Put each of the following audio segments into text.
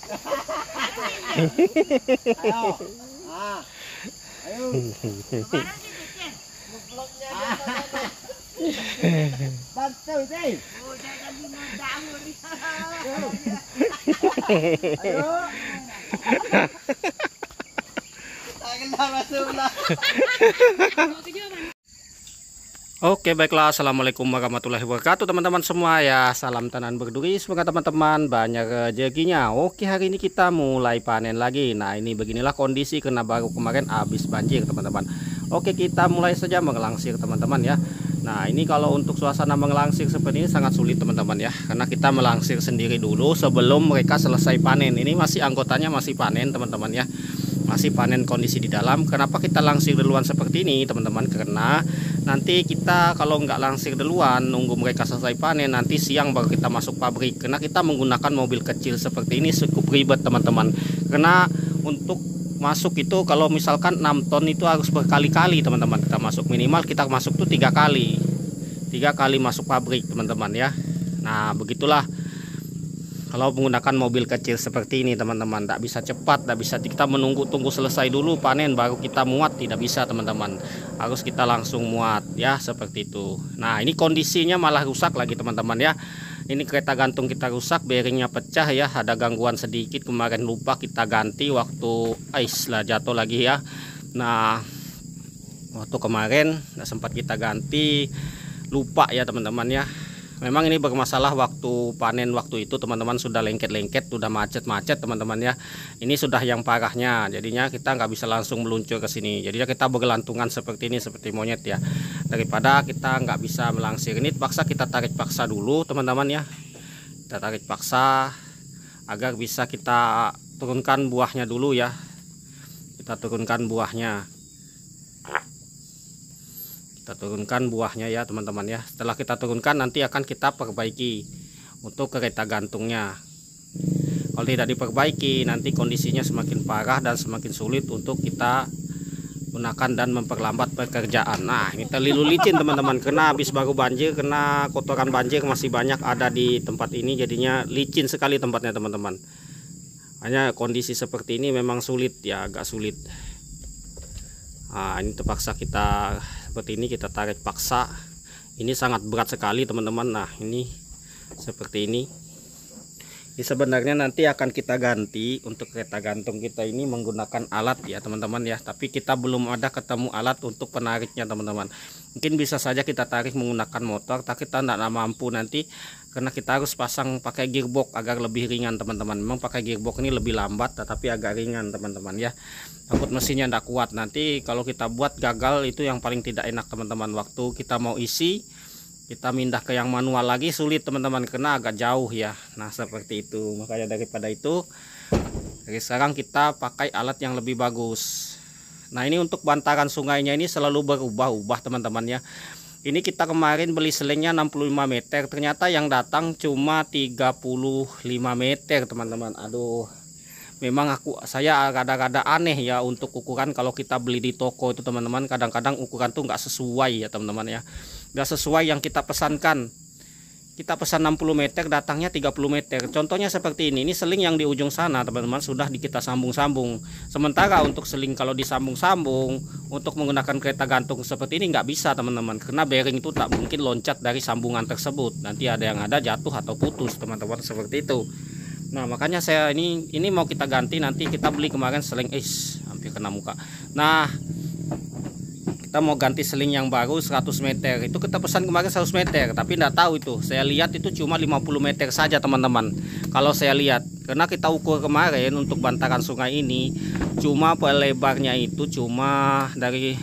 Ayo. Ah. Ayo. Bantu sih. Ayo. Oke, baiklah. Assalamualaikum warahmatullahi wabarakatuh teman-teman semua ya. Salam tanam berduri, semoga teman-teman banyak rezekinya. Oke, hari ini kita mulai panen lagi. Nah, ini beginilah kondisi karena baru kemarin habis banjir teman-teman. Oke, kita mulai saja mengelangsir teman-teman ya. Nah, ini kalau untuk suasana mengelangsir seperti ini sangat sulit teman-teman ya, karena kita melangsir sendiri dulu sebelum mereka selesai panen. Ini masih anggotanya masih panen teman-teman ya, masih panen kondisi di dalam. Kenapa kita langsir duluan seperti ini teman-teman? Karena nanti kita kalau nggak langsir duluan nunggu mereka selesai panen, nanti siang baru kita masuk pabrik. Karena kita menggunakan mobil kecil seperti ini cukup ribet teman-teman, karena untuk masuk itu kalau misalkan 6 ton itu harus berkali-kali teman-teman. Kita masuk minimal kita masuk tuh 3 kali masuk pabrik teman-teman ya. Nah, begitulah kalau menggunakan mobil kecil seperti ini teman-teman. Tidak bisa cepat, tidak bisa kita tunggu selesai dulu panen baru kita muat, tidak bisa teman-teman. Harus kita langsung muat ya, seperti itu. Nah, ini kondisinya malah rusak lagi teman-teman ya. Ini kereta gantung kita rusak, bearingnya pecah ya, ada gangguan sedikit. Kemarin lupa kita ganti waktu lah jatuh lagi ya. Nah, waktu kemarin nggak sempat kita ganti, lupa ya teman-teman ya. Memang ini bermasalah waktu panen waktu itu teman-teman, sudah lengket-lengket, sudah macet-macet teman-teman ya. Ini sudah yang parahnya, jadinya kita nggak bisa langsung meluncur ke sini. Jadinya kita bergelantungan seperti ini, seperti monyet ya. Daripada kita nggak bisa melangsir, ini paksa kita tarik paksa dulu teman-teman ya. Kita tarik paksa agar bisa kita turunkan buahnya dulu ya. Kita turunkan buahnya. Kita turunkan buahnya ya teman-teman ya. Setelah kita turunkan nanti akan kita perbaiki untuk kereta gantungnya. Kalau tidak diperbaiki nanti kondisinya semakin parah dan semakin sulit untuk kita gunakan dan memperlambat pekerjaan. Nah, ini terlalu licin teman-teman, karena habis baru banjir, karena kotoran banjir masih banyak ada di tempat ini, jadinya licin sekali tempatnya teman-teman. Hanya kondisi seperti ini memang sulit ya, agak sulit. Nah, ini terpaksa kita seperti ini, kita tarik paksa. Ini sangat berat sekali teman-teman. Nah, ini seperti ini. Ini sebenarnya nanti akan kita ganti untuk kereta gantung kita ini menggunakan alat ya teman-teman ya. Tapi kita belum ada ketemu alat untuk penariknya teman-teman. Mungkin bisa saja kita tarik menggunakan motor, tapi kita tidak mampu nanti karena kita harus pasang pakai gearbox agar lebih ringan teman-teman. Memang pakai gearbox ini lebih lambat tetapi agak ringan teman-teman ya. Takut mesinnya tidak kuat, nanti kalau kita buat gagal itu yang paling tidak enak teman-teman. Waktu kita mau isi, kita pindah ke yang manual lagi sulit teman-teman, karena agak jauh ya. Nah, seperti itu. Makanya daripada itu, dari sekarang kita pakai alat yang lebih bagus. Nah, ini untuk bantaran sungainya ini selalu berubah-ubah teman-teman ya. Ini kita kemarin beli selingnya 65 meter, ternyata yang datang cuma 35 meter teman-teman. Aduh, memang saya kadang-kadang aneh ya untuk ukuran. Kalau kita beli di toko itu teman-teman, kadang-kadang ukuran tuh nggak sesuai ya teman-teman ya, nggak sesuai yang kita pesankan. Kita pesan 60 meter, datangnya 30 meter. Contohnya seperti ini seling yang di ujung sana teman-teman sudah kita sambung-sambung. Sementara untuk seling kalau disambung-sambung untuk menggunakan kereta gantung seperti ini nggak bisa teman-teman, karena bearing itu tak mungkin loncat dari sambungan tersebut. Nanti ada yang ada jatuh atau putus teman-teman, seperti itu. Nah, makanya saya ini mau kita ganti. Nanti kita beli kemarin seling hampir kena muka. Nah, kita mau ganti seling yang baru 100 meter. Itu kita pesan kemarin 100 meter, tapi tidak tahu itu. Saya lihat itu cuma 50 meter saja teman-teman. Kalau saya lihat, karena kita ukur kemarin untuk bantaran sungai ini cuma lebarnya itu cuma dari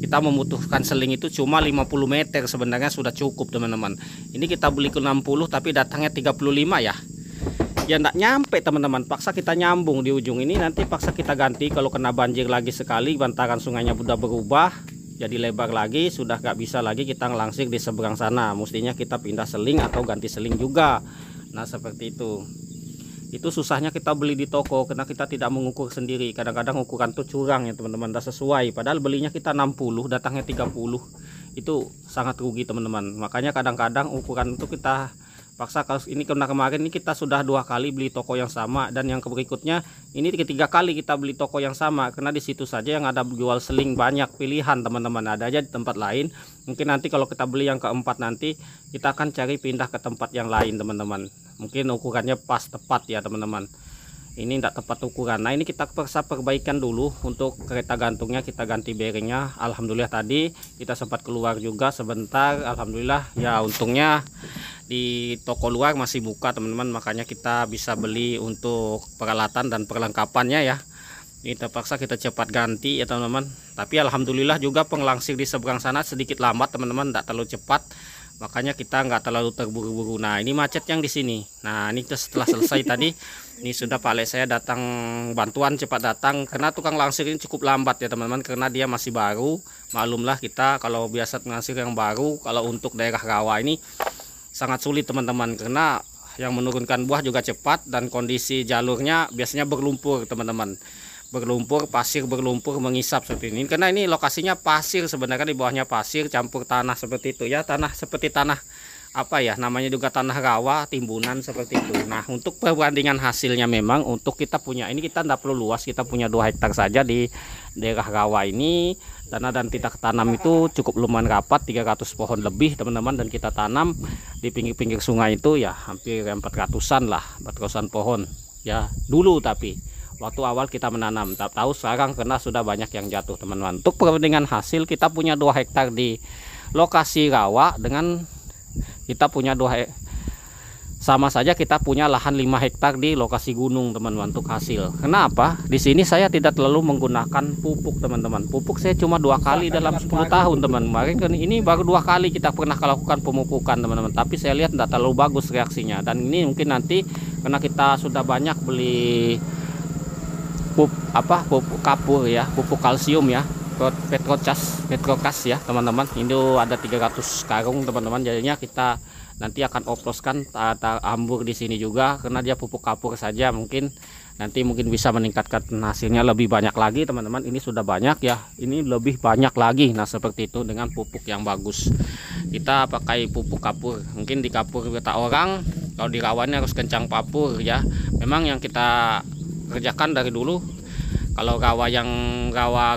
kita membutuhkan seling itu cuma 50 meter, sebenarnya sudah cukup teman-teman. Ini kita beli ke 60 tapi datangnya 35 ya. Ya enggak nyampe teman-teman, paksa kita nyambung di ujung ini, nanti paksa kita ganti. Kalau kena banjir lagi sekali, bantaran sungainya sudah berubah jadi lebar lagi, sudah nggak bisa lagi kita ngelangsir di seberang sana. Mestinya kita pindah seling atau ganti seling juga. Nah, seperti itu. Itu susahnya kita beli di toko karena kita tidak mengukur sendiri. Kadang-kadang ukuran tuh curang ya teman-teman, tidak sesuai. Padahal belinya kita 60, datangnya 30. Itu sangat rugi teman-teman. Makanya kadang-kadang ukuran itu kita Paksa kalau ini karena kemarin ini kita sudah 2 kali beli toko yang sama, dan yang berikutnya ini ketiga kali kita beli toko yang sama, karena di situ saja yang ada jual seling banyak pilihan teman-teman, ada aja di tempat lain. Mungkin nanti kalau kita beli yang keempat nanti kita akan cari pindah ke tempat yang lain teman-teman, mungkin ukurannya pas tepat ya teman-teman. Ini tidak tepat ukuran. Nah ini kita paksa perbaikan dulu untuk kereta gantungnya, kita ganti bearingnya. Alhamdulillah tadi kita sempat keluar juga sebentar, alhamdulillah ya, untungnya di toko luar masih buka teman-teman, makanya kita bisa beli untuk peralatan dan perlengkapannya ya. Ini terpaksa kita cepat ganti ya teman-teman, tapi alhamdulillah juga penglangsir di seberang sana sedikit lambat teman-teman, tidak terlalu cepat, makanya kita nggak terlalu terburu-buru. Nah ini macet yang di sini. Nah ini setelah selesai tadi ini sudah Pak Alex saya datang bantuan, cepat datang, karena tukang langsir ini cukup lambat ya teman-teman, karena dia masih baru. Maklumlah kita kalau biasa langsir yang baru, kalau untuk daerah rawa ini sangat sulit teman-teman, karena yang menurunkan buah juga cepat, dan kondisi jalurnya biasanya berlumpur teman-teman, berlumpur, pasir berlumpur mengisap seperti ini, karena ini lokasinya pasir sebenarnya, di bawahnya pasir campur tanah seperti itu ya, tanah seperti tanah apa ya namanya juga, tanah rawa timbunan seperti itu. Nah untuk perbandingan hasilnya memang untuk kita punya ini, kita tidak perlu luas, kita punya 2 hektar saja di daerah rawa ini. Tanah dan kita tanam itu cukup lumayan rapat, 300 pohon lebih teman-teman, dan kita tanam di pinggir-pinggir sungai itu ya hampir 400-an lah, 400-an pohon ya dulu. Tapi waktu awal kita menanam, tak tahu sekarang karena sudah banyak yang jatuh teman-teman. Untuk perbandingan hasil kita punya 2 hektar di lokasi rawa dengan kita punya sama saja kita punya lahan 5 hektar di lokasi gunung teman-teman untuk hasil. Kenapa? Di sini saya tidak terlalu menggunakan pupuk teman-teman. Pupuk saya cuma 2 kali dalam 10 tahun teman-teman. Kemarin ini baru 2 kali kita pernah lakukan pemupukan teman-teman. Tapi saya lihat tidak terlalu bagus reaksinya. Dan ini mungkin nanti karena kita sudah banyak beli pupuk kapur ya, pupuk kalsium ya, Petrokas ya teman-teman. Ini ada 300 karung teman-teman, jadinya kita nanti akan oploskan hambur di sini juga, karena dia pupuk kapur saja, mungkin nanti bisa meningkatkan hasilnya lebih banyak lagi teman-teman. Ini sudah banyak ya, ini lebih banyak lagi. Nah seperti itu dengan pupuk yang bagus, kita pakai pupuk kapur. Mungkin di kapur kata orang kalau di rawannya harus kencang papur ya, memang yang kita kerjakan dari dulu. Kalau rawa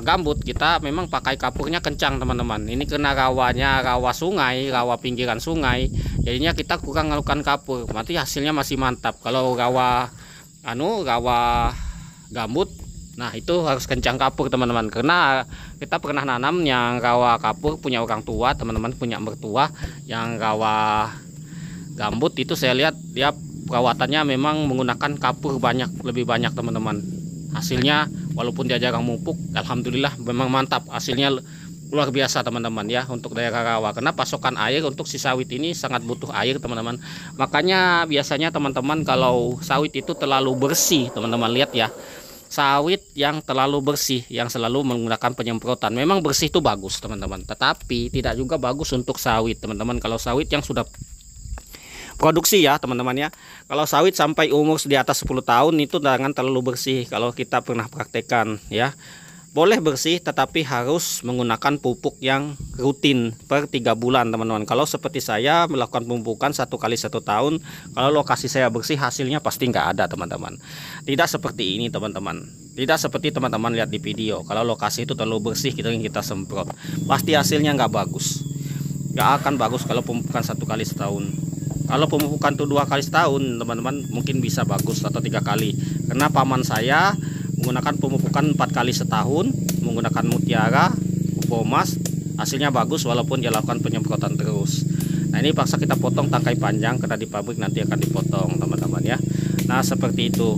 gambut kita memang pakai kapurnya kencang teman-teman. Ini kena rawanya rawa sungai, rawa pinggiran sungai, jadinya kita kurang melakukan kapur, nanti hasilnya masih mantap. Kalau rawa gambut, nah itu harus kencang kapur teman-teman, karena kita pernah nanam yang rawa kapur punya orang tua teman-teman, punya mertua. Yang rawa gambut itu saya lihat dia perawatannya memang menggunakan kapur lebih banyak teman-teman. Hasilnya walaupun dia jarang mupuk, alhamdulillah memang mantap, hasilnya luar biasa teman-teman ya untuk daerah rawa, karena pasokan air untuk si sawit ini sangat butuh air teman-teman. Makanya biasanya teman-teman kalau sawit itu terlalu bersih, teman-teman lihat ya, sawit yang terlalu bersih yang selalu menggunakan penyemprotan, memang bersih itu bagus teman-teman, tetapi tidak juga bagus untuk sawit teman-teman. Kalau sawit yang sudah produksi ya teman-teman ya, kalau sawit sampai umur di atas 10 tahun itu jangan terlalu bersih. Kalau kita pernah praktekkan ya, boleh bersih tetapi harus menggunakan pupuk yang rutin per 3 bulan teman-teman. Kalau seperti saya melakukan pemupukan 1 kali 1 tahun, kalau lokasi saya bersih hasilnya pasti nggak ada teman-teman. Tidak seperti ini teman-teman, tidak seperti teman-teman lihat di video. Kalau lokasi itu terlalu bersih kita semprot, pasti hasilnya nggak bagus, nggak akan bagus kalau pemupukan 1 kali setahun. Kalau pemupukan tuh 2 kali setahun teman-teman mungkin bisa bagus, atau 3 kali. Karena paman saya menggunakan pemupukan 4 kali setahun, menggunakan mutiara, pomas, hasilnya bagus walaupun dia lakukan penyemprotan terus. Nah ini paksa kita potong tangkai panjang, karena di pabrik nanti akan dipotong teman-teman ya. Nah seperti itu.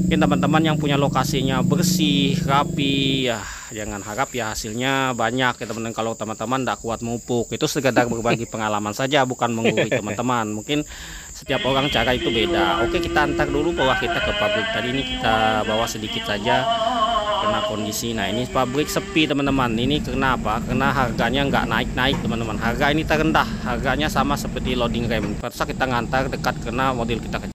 Mungkin teman-teman yang punya lokasinya bersih, rapi ya, jangan harap ya hasilnya banyak ya teman-teman. Kalau teman-teman tidak kuat mupuk, itu sekedar berbagi pengalaman saja, bukan menggurui teman-teman. Mungkin setiap orang cara itu beda. Oke, kita antar dulu bawah kita ke pabrik. Tadi ini kita bawa sedikit saja karena kondisi. Nah ini pabrik sepi teman-teman. Ini kenapa? Karena harganya nggak naik-naik teman-teman. Harga ini terendah, harganya sama seperti loading rem. Terus kita ngantar dekat karena model kita kecil.